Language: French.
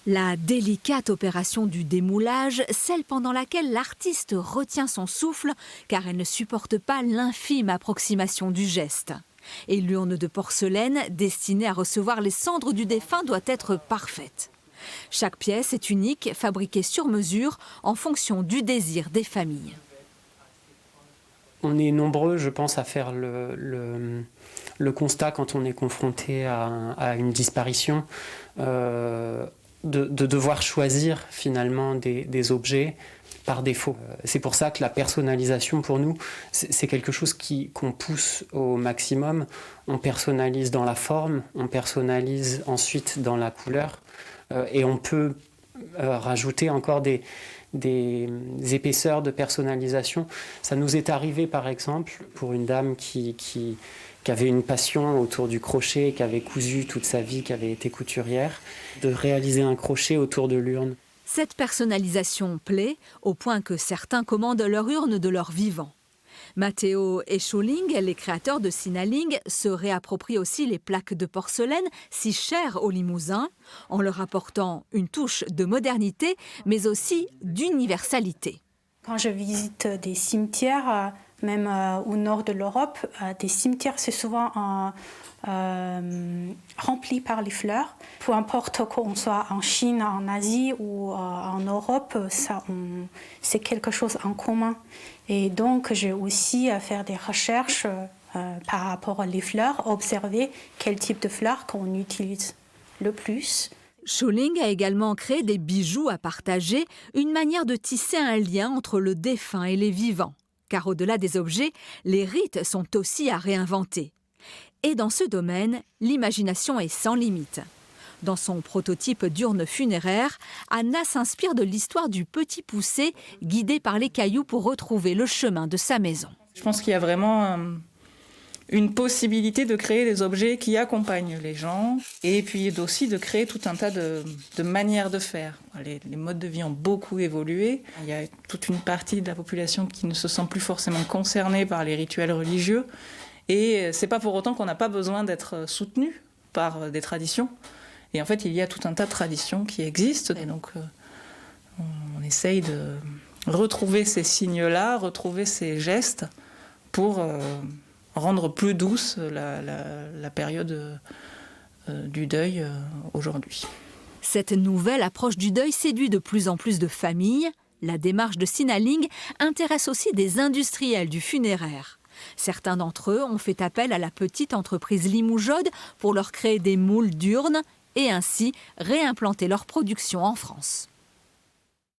La délicate opération du démoulage, celle pendant laquelle l'artiste retient son souffle car elle ne supporte pas l'infime approximation du geste. Et l'urne de porcelaine destinée à recevoir les cendres du défunt doit être parfaite. Chaque pièce est unique, fabriquée sur mesure en fonction du désir des familles. On est nombreux, je pense, à faire le constat quand on est confronté à une disparition, de devoir choisir finalement des objets par défaut. C'est pour ça que la personnalisation pour nous, c'est quelque chose qu'on pousse au maximum. On personnalise dans la forme, on personnalise ensuite dans la couleur, et on peut rajouter encore des épaisseurs de personnalisation. Ça nous est arrivé par exemple pour une dame qui avait une passion autour du crochet, qui avait cousu toute sa vie, qui avait été couturière, de réaliser un crochet autour de l'urne. Cette personnalisation plaît au point que certains commandent leur urne de leur vivant. Matteo et Scholing, les créateurs de Sinaling, se réapproprient aussi les plaques de porcelaine si chères aux Limousins, en leur apportant une touche de modernité, mais aussi d'universalité. Quand je visite des cimetières, même au nord de l'Europe, des cimetières, c'est souvent rempli par les fleurs. Peu importe qu'on soit en Chine, en Asie ou en Europe, c'est quelque chose en commun. Et donc, j'ai aussi à faire des recherches par rapport aux fleurs, observer quel type de fleurs qu'on utilise le plus. Scholing a également créé des bijoux à partager, une manière de tisser un lien entre le défunt et les vivants. Car au-delà des objets, les rites sont aussi à réinventer. Et dans ce domaine, l'imagination est sans limite. Dans son prototype d'urne funéraire, Anna s'inspire de l'histoire du petit poucet guidé par les cailloux pour retrouver le chemin de sa maison. Je pense qu'il y a vraiment une possibilité de créer des objets qui accompagnent les gens et puis aussi de créer tout un tas de manières de faire. Les modes de vie ont beaucoup évolué. Il y a toute une partie de la population qui ne se sent plus forcément concernée par les rituels religieux. Et c'est pas pour autant qu'on n'a pas besoin d'être soutenu par des traditions. Et en fait, il y a tout un tas de traditions qui existent. Et donc, on essaye de retrouver ces signes-là, retrouver ces gestes pour rendre plus douce la période du deuil aujourd'hui. Cette nouvelle approche du deuil séduit de plus en plus de familles. La démarche de Sinaling intéresse aussi des industriels du funéraire. Certains d'entre eux ont fait appel à la petite entreprise Limoujodes pour leur créer des moules d'urnes et ainsi réimplanter leur production en France.